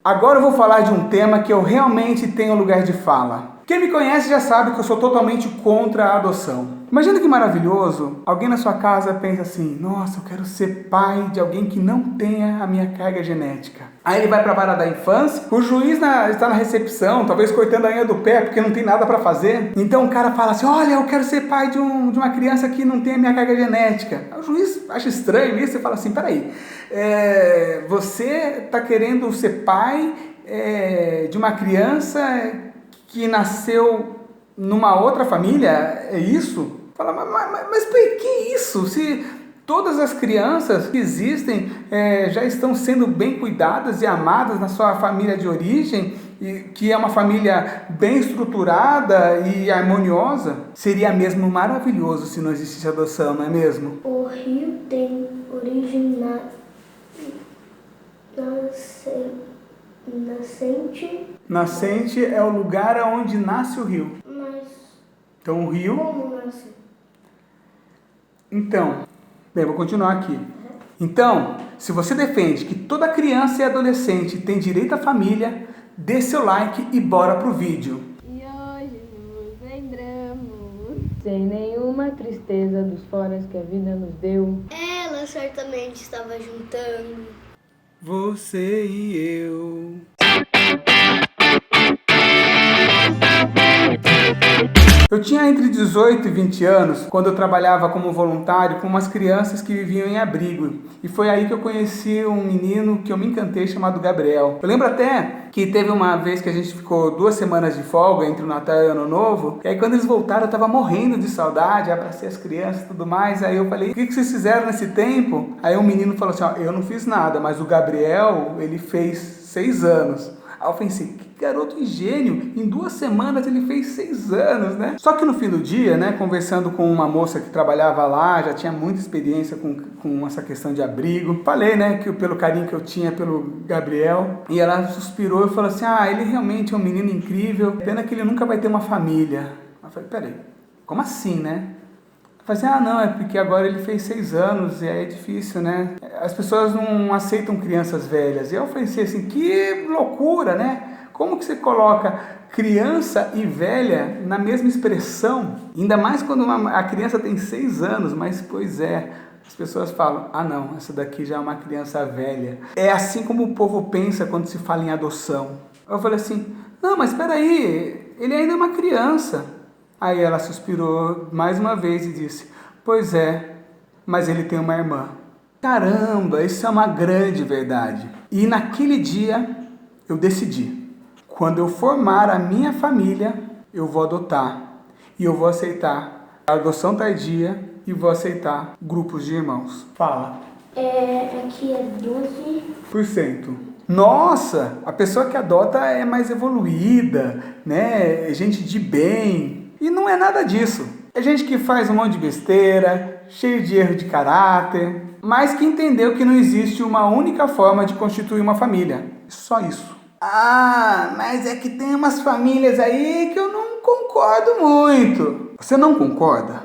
Agora eu vou falar de um tema que eu realmente tenho lugar de fala. Quem me conhece já sabe que eu sou totalmente contra a adoção. Imagina que maravilhoso, alguém na sua casa pensa assim, nossa, eu quero ser pai de alguém que não tenha a minha carga genética. Aí ele vai para a vara da infância, o juiz está na recepção, talvez cortando a unha do pé porque não tem nada para fazer. Então o cara fala assim, olha, eu quero ser pai de uma criança que não tem a minha carga genética. O juiz acha estranho isso e fala assim, peraí, você está querendo ser pai de uma criança que nasceu numa outra família? É isso? Fala, mas por que isso? Se todas as crianças que existem já estão sendo bem cuidadas e amadas na sua família de origem, que é uma família bem estruturada e harmoniosa, seria mesmo maravilhoso se não existisse adoção, não é mesmo? O rio tem origem nascente. Nascente é o lugar onde nasce o rio. Mas Então o rio... como nasce? Então, bem, vou continuar aqui. Então, se você defende que toda criança e adolescente tem direito à família, dê seu like e bora pro vídeo. E hoje nos lembramos, sem nenhuma tristeza dos foras que a vida nos deu. Ela certamente estava juntando. Você e eu. Eu tinha entre 18 e 20 anos quando eu trabalhava como voluntário com umas crianças que viviam em abrigo. E foi aí que eu conheci um menino que eu me encantei chamado Gabriel. Eu lembro até que teve uma vez que a gente ficou 2 semanas de folga entre o Natal e o Ano Novo. E aí quando eles voltaram eu tava morrendo de saudade, abracei as crianças e tudo mais. Aí eu falei, o que vocês fizeram nesse tempo? Aí um menino falou assim, ó, eu não fiz nada, mas o Gabriel, ele fez 6 anos. Aí eu pensei, que garoto ingênio, em 2 semanas ele fez 6 anos, né? Só que no fim do dia, né, conversando com uma moça que trabalhava lá, já tinha muita experiência com essa questão de abrigo. Falei, né, que pelo carinho que eu tinha pelo Gabriel, e ela suspirou e falou assim, ele realmente é um menino incrível, pena que ele nunca vai ter uma família. Eu falei, peraí, como assim, né? Eu falei assim, não, é porque agora ele fez 6 anos e aí é difícil, né? As pessoas não aceitam crianças velhas. E eu pensei assim, que loucura, né? Como que você coloca criança e velha na mesma expressão? Ainda mais quando a criança tem 6 anos, mas pois é, as pessoas falam, não, essa daqui já é uma criança velha. É assim como o povo pensa quando se fala em adoção. Eu falei assim, não, mas espera aí, ele ainda é uma criança. Aí ela suspirou mais uma vez e disse, pois é, mas ele tem uma irmã. Caramba, isso é uma grande verdade. E naquele dia eu decidi, quando eu formar a minha família, eu vou adotar. E eu vou aceitar a adoção tardia e vou aceitar grupos de irmãos. Fala. Aqui é 12%. Nossa, a pessoa que adota é mais evoluída, né? É gente de bem. E não é nada disso. É gente que faz um monte de besteira, cheio de erro de caráter, mas que entendeu que não existe uma única forma de constituir uma família. Só isso. Mas é que tem umas famílias aí que eu não concordo muito. Você não concorda?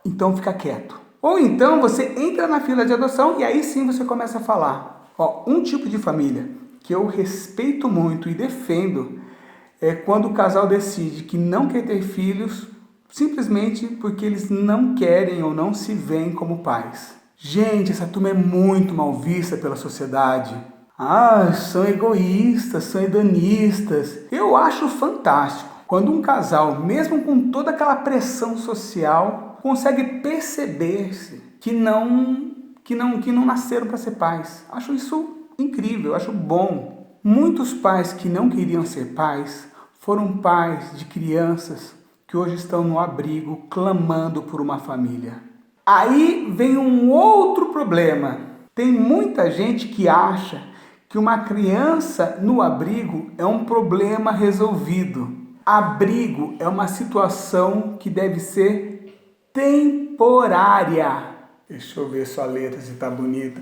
Então fica quieto. Ou então você entra na fila de adoção e aí sim você começa a falar. Um tipo de família que eu respeito muito e defendo é quando o casal decide que não quer ter filhos simplesmente porque eles não querem ou não se veem como pais. Gente, essa turma é muito mal vista pela sociedade. São egoístas, são hedonistas. Eu acho fantástico quando um casal, mesmo com toda aquela pressão social, consegue perceber-se que não nasceram para ser pais. Acho isso incrível, acho bom. Muitos pais que não queriam ser pais foram pais de crianças que hoje estão no abrigo clamando por uma família. Aí vem um outro problema. Tem muita gente que acha que uma criança no abrigo é um problema resolvido. Abrigo é uma situação que deve ser temporária. Deixa eu ver sua letra se tá bonita.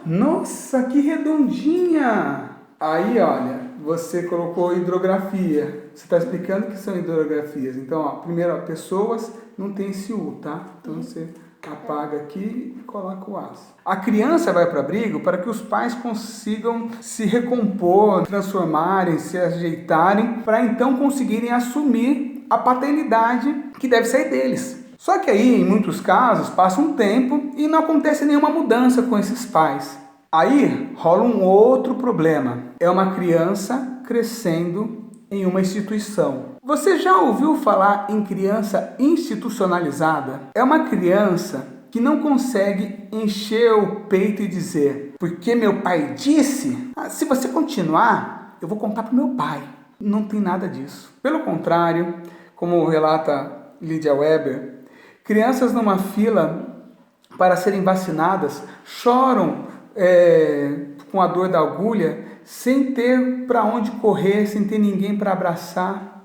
Nossa, que redondinha! Aí, olha, você colocou hidrografia. Você está explicando o que são hidrografias. Então, primeiro, pessoas não tem esse U, tá? Então, você Apaga aqui e coloca o aço. A criança vai para o abrigo para que os pais consigam se recompor, transformarem, se ajeitarem, para então conseguirem assumir a paternidade que deve sair deles. Só que aí, em muitos casos, passa um tempo e não acontece nenhuma mudança com esses pais. Aí rola um outro problema. É uma criança crescendo em uma instituição. Você já ouviu falar em criança institucionalizada? É uma criança que não consegue encher o peito e dizer: porque meu pai disse, se você continuar, eu vou contar para meu pai. Não tem nada disso. Pelo contrário, como relata Lydia Weber, crianças numa fila para serem vacinadas choram com a dor da agulha, sem ter para onde correr, sem ter ninguém para abraçar.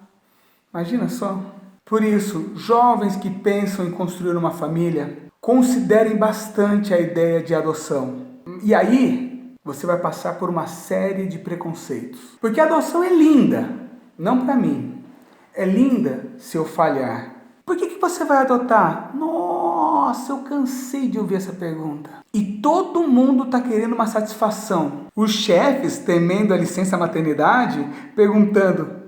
Imagina só. Por isso, jovens que pensam em construir uma família, considerem bastante a ideia de adoção. E aí, você vai passar por uma série de preconceitos. Porque a adoção é linda, não para mim. É linda se eu falhar. Por que você vai adotar? Nossa, eu cansei de ouvir essa pergunta. E todo mundo está querendo uma satisfação. Os chefes, temendo a licença maternidade, perguntando: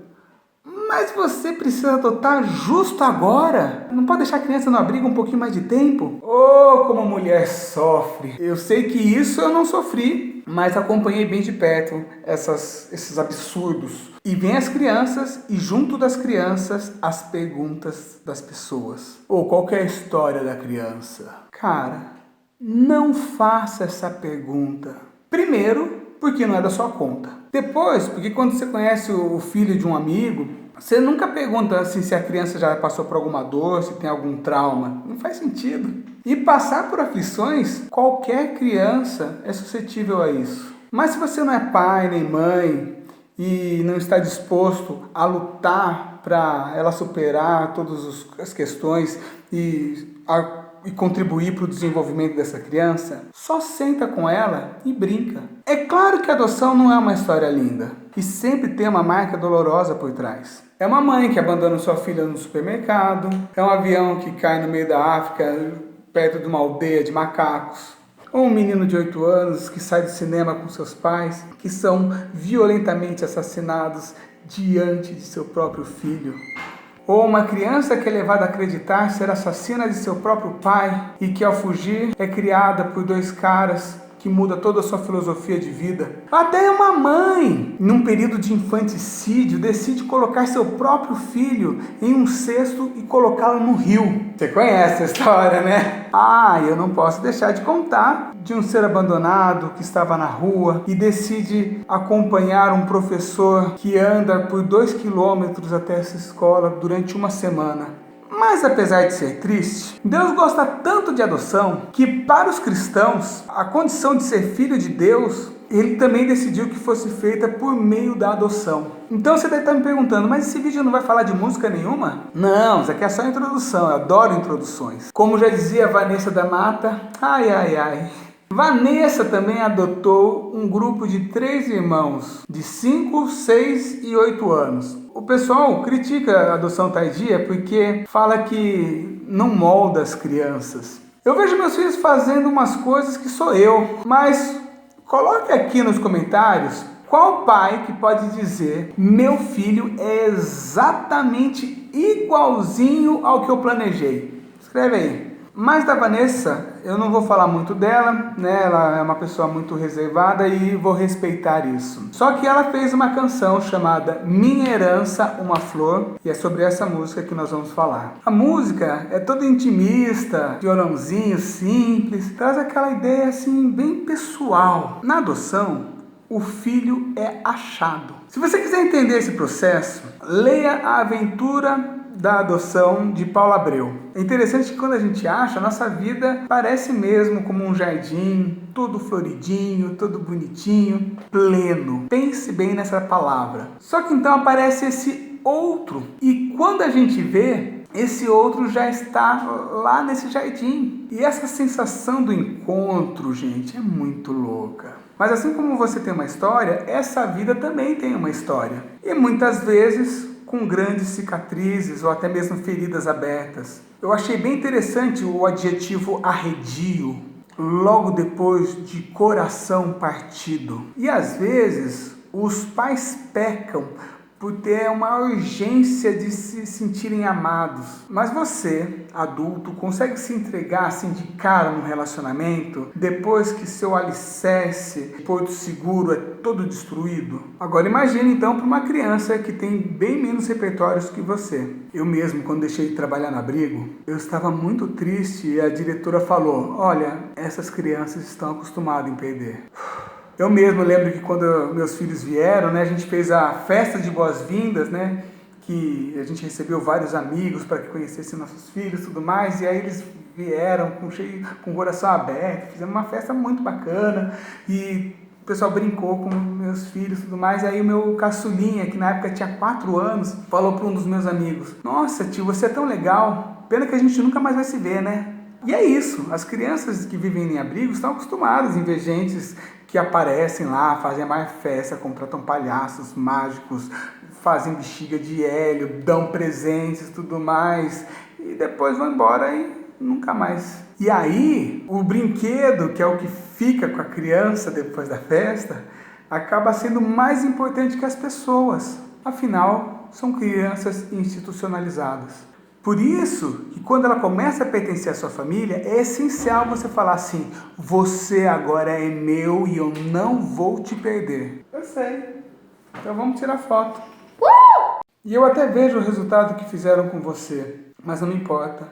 mas você precisa adotar justo agora? Não pode deixar a criança no abrigo um pouquinho mais de tempo? Oh, como a mulher sofre! Eu sei que isso eu não sofri, mas acompanhei bem de perto esses absurdos. E vem as crianças e junto das crianças as perguntas das pessoas. Ou qual que é a história da criança? Cara, não faça essa pergunta. Primeiro, porque não é da sua conta. Depois, porque quando você conhece o filho de um amigo, você nunca pergunta assim, se a criança já passou por alguma dor, se tem algum trauma. Não faz sentido. E passar por aflições, qualquer criança é suscetível a isso. Mas se você não é pai nem mãe e não está disposto a lutar para ela superar todas as questões e contribuir para o desenvolvimento dessa criança, só senta com ela e brinca. É claro que a adoção não é uma história linda e sempre tem uma marca dolorosa por trás. É uma mãe que abandona sua filha no supermercado, é um avião que cai no meio da África, perto de uma aldeia de macacos, ou um menino de 8 anos que sai do cinema com seus pais, que são violentamente assassinados diante de seu próprio filho. Ou uma criança que é levada a acreditar ser assassina de seu próprio pai e que ao fugir é criada por 2 caras que muda toda a sua filosofia de vida. Até uma mãe, num período de infanticídio, decide colocar seu próprio filho em um cesto e colocá-lo no rio. Você conhece a história, né? Eu não posso deixar de contar de um ser abandonado que estava na rua e decide acompanhar um professor que anda por 2 quilômetros até essa escola durante uma semana. Mas apesar de ser triste, Deus gosta tanto de adoção que para os cristãos, a condição de ser filho de Deus, Ele também decidiu que fosse feita por meio da adoção. Então você deve estar me perguntando, mas esse vídeo não vai falar de música nenhuma? Não, isso aqui é só introdução, eu adoro introduções. Como já dizia Vanessa da Mata, Vanessa também adotou um grupo de 3 irmãos, de 5, 6 e 8 anos. O pessoal critica a adoção tardia porque fala que não molda as crianças. Eu vejo meus filhos fazendo umas coisas que sou eu, mas coloque aqui nos comentários qual pai que pode dizer: meu filho é exatamente igualzinho ao que eu planejei. Escreve aí. Mas da Vanessa, eu não vou falar muito dela, né? Ela é uma pessoa muito reservada e vou respeitar isso. Só que ela fez uma canção chamada Minha Herança, Uma Flor, e é sobre essa música que nós vamos falar. A música é toda intimista, violãozinho simples, traz aquela ideia assim bem pessoal. Na adoção, o filho é achado. Se você quiser entender esse processo, leia A Aventura da Adoção de Paulo Abreu. É interessante que quando a gente acha, a nossa vida parece mesmo como um jardim, todo floridinho, todo bonitinho, pleno. Pense bem nessa palavra. Só que então aparece esse outro, e quando a gente vê, esse outro já está lá nesse jardim. E essa sensação do encontro, gente, é muito louca. Mas assim como você tem uma história, essa vida também tem uma história. E muitas vezes, com grandes cicatrizes ou até mesmo feridas abertas. Eu achei bem interessante o adjetivo arredio, logo depois de coração partido. E às vezes os pais pecam por ter uma urgência de se sentirem amados. Mas você, adulto, consegue se entregar assim de cara num relacionamento depois que seu alicerce, porto seguro, é todo destruído? Agora imagine então para uma criança que tem bem menos repertórios que você. Eu mesmo, quando deixei de trabalhar no abrigo, eu estava muito triste e a diretora falou: olha, essas crianças estão acostumadas em perder. Eu mesmo lembro que quando meus filhos vieram, né, a gente fez a festa de boas-vindas, né, que a gente recebeu vários amigos para que conhecessem nossos filhos e tudo mais, e aí eles vieram com o coração aberto, fizemos uma festa muito bacana, e o pessoal brincou com meus filhos e tudo mais, e aí o meu caçulinha, que na época tinha 4 anos, falou para um dos meus amigos: nossa tio, você é tão legal, pena que a gente nunca mais vai se ver, né? E é isso, as crianças que vivem em abrigo estão acostumadas em ver gente que aparecem lá, fazem a maior festa, contratam palhaços mágicos, fazem bexiga de hélio, dão presentes e tudo mais, e depois vão embora e nunca mais. E aí, o brinquedo, que é o que fica com a criança depois da festa, acaba sendo mais importante que as pessoas. Afinal, são crianças institucionalizadas. Por isso, que quando ela começa a pertencer à sua família, é essencial você falar assim: você agora é meu e eu não vou te perder. Eu sei. Então vamos tirar foto. E eu até vejo o resultado que fizeram com você, mas não me importa.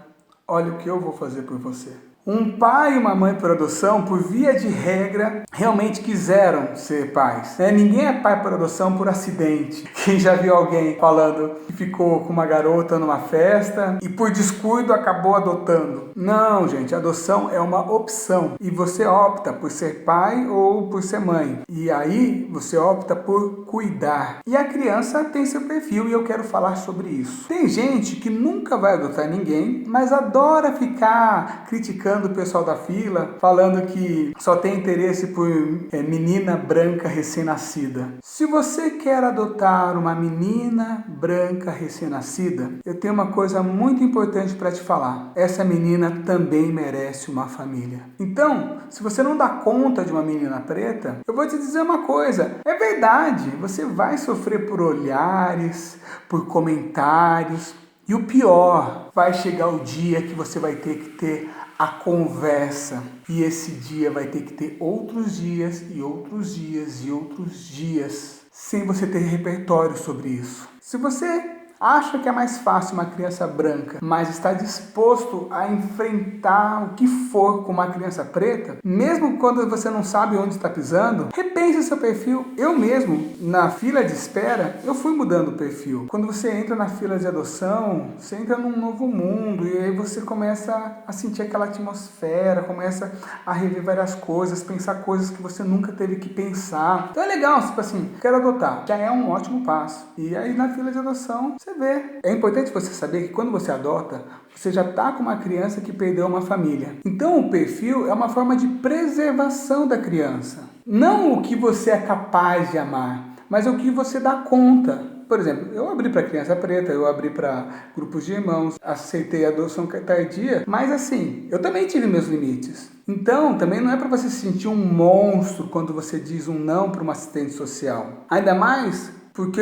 Olha o que eu vou fazer por você. Um pai e uma mãe por adoção, por via de regra, realmente quiseram ser pais. Ninguém é pai por adoção por acidente. Quem já viu alguém falando que ficou com uma garota numa festa e por descuido acabou adotando? Não, gente, adoção é uma opção. E você opta por ser pai ou por ser mãe. E aí você opta por cuidar. E a criança tem seu perfil e eu quero falar sobre isso. Tem gente que nunca vai adotar ninguém, mas adora ficar criticando o pessoal da fila, falando que só tem interesse por menina branca recém-nascida. Se você quer adotar uma menina branca recém-nascida, eu tenho uma coisa muito importante para te falar. Essa menina também merece uma família. Então, se você não dá conta de uma menina preta, eu vou te dizer uma coisa. É verdade, você vai sofrer por olhares, por comentários, e o pior, vai chegar o dia que você vai ter que ter a conversa. E esse dia vai ter que ter outros dias e outros dias e outros dias, sem você ter repertório sobre isso. Se você acha que é mais fácil uma criança branca, mas está disposto a enfrentar o que for com uma criança preta, mesmo quando você não sabe onde está pisando, repense seu perfil. Eu mesmo, na fila de espera, eu fui mudando o perfil. Quando você entra na fila de adoção, você entra num novo mundo e aí você começa a sentir aquela atmosfera, começa a rever várias coisas, pensar coisas que você nunca teve que pensar. Então é legal, tipo assim, quero adotar, já é um ótimo passo. E aí na fila de adoção, você vê. É importante você saber que quando você adota, você já está com uma criança que perdeu uma família. Então o perfil é uma forma de preservação da criança. Não o que você é capaz de amar, mas o que você dá conta. Por exemplo, eu abri para criança preta, eu abri para grupos de irmãos, aceitei a adoção tardia, mas assim, eu também tive meus limites. Então, também não é para você se sentir um monstro quando você diz um não para uma assistente social. Ainda mais porque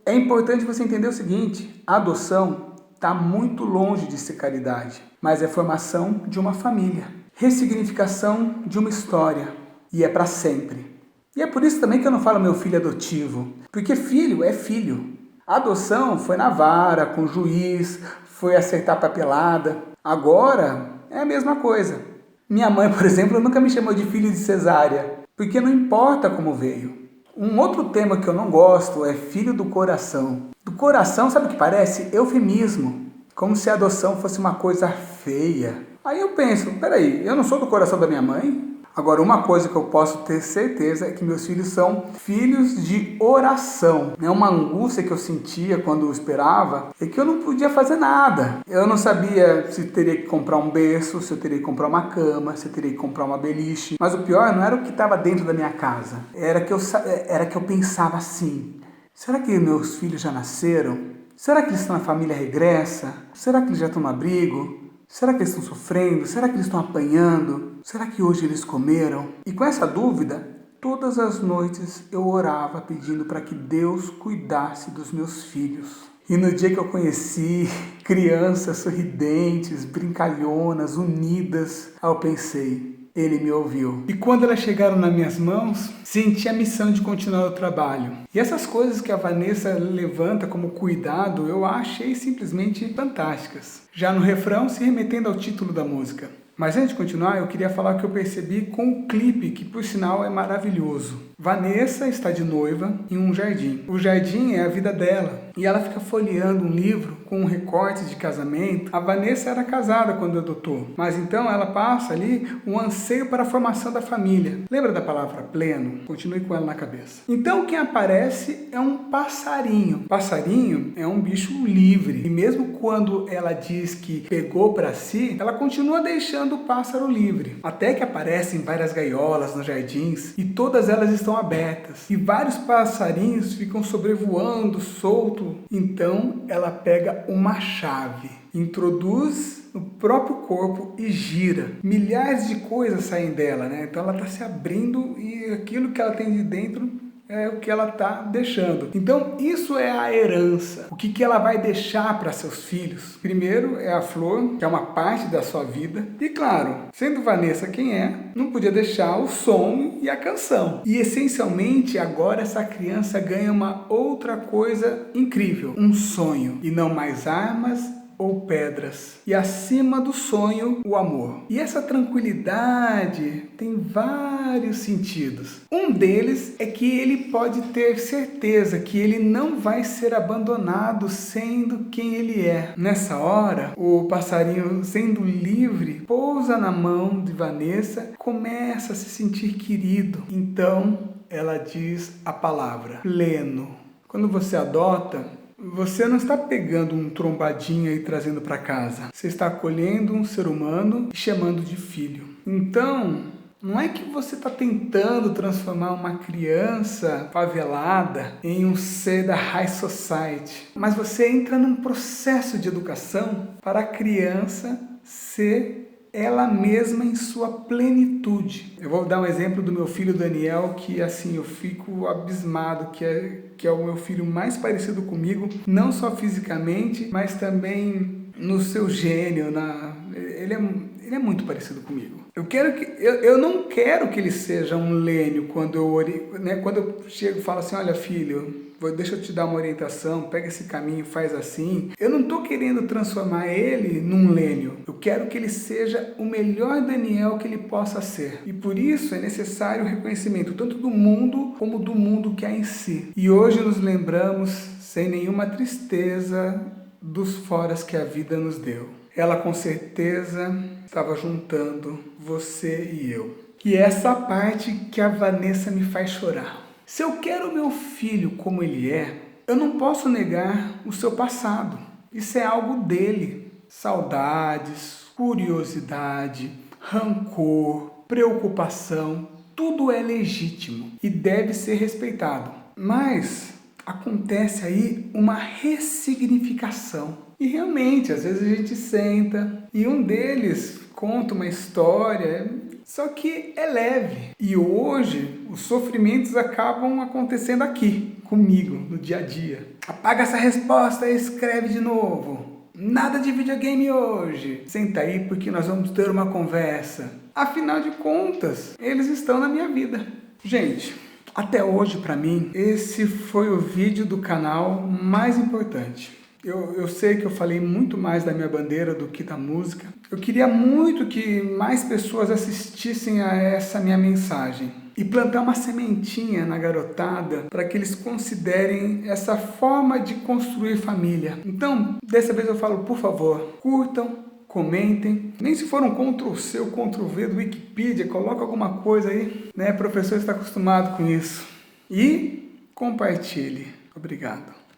é importante você entender o seguinte: a adoção está muito longe de ser caridade, mas é formação de uma família, ressignificação de uma história, e é para sempre. E é por isso também que eu não falo meu filho adotivo, porque filho é filho. A adoção foi na vara, com o juiz, foi acertar a papelada. Agora é a mesma coisa. Minha mãe, por exemplo, nunca me chamou de filho de cesárea, porque não importa como veio. Um outro tema que eu não gosto é filho do coração. Do coração, sabe o que parece? Eufemismo. Como se a adoção fosse uma coisa feia. Aí eu penso, peraí, eu não sou do coração da minha mãe? Agora, uma coisa que eu posso ter certeza é que meus filhos são filhos de oração. Uma angústia que eu sentia quando eu esperava é que eu não podia fazer nada. Eu não sabia se teria que comprar um berço, se eu teria que comprar uma cama, se eu teria que comprar uma beliche. Mas o pior não era o que estava dentro da minha casa. Era que eu pensava assim: será que meus filhos já nasceram? Será que eles estão na família regressa? Será que eles já estão no abrigo? Será que eles estão sofrendo? Será que eles estão apanhando? Será que hoje eles comeram? E com essa dúvida, todas as noites eu orava pedindo para que Deus cuidasse dos meus filhos. E no dia que eu conheci crianças sorridentes, brincalhonas, unidas, eu pensei, Ele me ouviu. E quando elas chegaram nas minhas mãos, senti a missão de continuar o trabalho. E essas coisas que a Vanessa levanta como cuidado, eu achei simplesmente fantásticas. Já no refrão, se remetendo ao título da música. Mas antes de continuar, eu queria falar o que eu percebi com o clipe, que por sinal é maravilhoso. Vanessa está de noiva em um jardim. O jardim é a vida dela. E ela fica folheando um livro com um recorte de casamento. A Vanessa era casada quando adotou. Mas então ela passa ali um anseio para a formação da família. Lembra da palavra pleno? Continue com ela na cabeça. Então quem aparece é um passarinho. Passarinho é um bicho livre. E mesmo quando ela diz que pegou para si, ela continua deixando o pássaro livre. Até que aparecem várias gaiolas nos jardins e todas elas estão abertas. E vários passarinhos ficam sobrevoando, soltos. Então ela pega uma chave, introduz no próprio corpo e gira. Milhares de coisas saem dela, né? Então ela está se abrindo e aquilo que ela tem de dentro é o que ela está deixando. Então isso é a herança. O que ela vai deixar para seus filhos? Primeiro é a flor, que é uma parte da sua vida. E claro, sendo Vanessa quem é, não podia deixar o som e a canção. E essencialmente agora essa criança ganha uma outra coisa incrível. Um sonho. E não mais armas ou pedras. E acima do sonho, o amor. E essa tranquilidade tem vários sentidos. Um deles é que ele pode ter certeza que ele não vai ser abandonado sendo quem ele é. Nessa hora, o passarinho, sendo livre, pousa na mão de Vanessa, começa a se sentir querido. Então, ela diz a palavra pleno. Quando você adota, você não está pegando um trombadinho e trazendo para casa. Você está acolhendo um ser humano e chamando de filho. Então, não é que você está tentando transformar uma criança favelada em um ser da high society, mas você entra num processo de educação para a criança ser ela mesma em sua plenitude. Eu vou dar um exemplo do meu filho Daniel, que assim, eu fico abismado, que é o meu filho mais parecido comigo, não só fisicamente, mas também no seu gênio, ele é muito parecido comigo. Eu não quero que ele seja um lênio quando eu chego e falo assim, olha filho, deixa eu te dar uma orientação, pega esse caminho, faz assim. Eu não estou querendo transformar ele num lênio. Eu quero que ele seja o melhor Daniel que ele possa ser. E por isso é necessário o reconhecimento, tanto do mundo como do mundo que há em si. E hoje nos lembramos, sem nenhuma tristeza, dos foras que a vida nos deu. Ela com certeza estava juntando você e eu. E essa parte que a Vanessa me faz chorar. Se eu quero meu filho como ele é, eu não posso negar o seu passado. Isso é algo dele. Saudades, curiosidade, rancor, preocupação, tudo é legítimo e deve ser respeitado. Mas acontece aí uma ressignificação. E realmente, às vezes a gente senta e um deles conta uma história, só que é leve. E hoje os sofrimentos acabam acontecendo aqui, comigo, no dia a dia. Apaga essa resposta e escreve de novo. Nada de videogame hoje. Senta aí porque nós vamos ter uma conversa. Afinal de contas, eles estão na minha vida. Gente, até hoje para mim, esse foi o vídeo do canal mais importante. Eu sei que eu falei muito mais da minha bandeira do que da música. Eu queria muito que mais pessoas assistissem a essa minha mensagem e plantar uma sementinha na garotada para que eles considerem essa forma de construir família. Então, dessa vez eu falo, por favor, curtam, comentem. Nem se for um Ctrl+C ou Ctrl+V do Wikipedia, coloca alguma coisa aí, né? O professor está acostumado com isso. E compartilhe. Obrigado.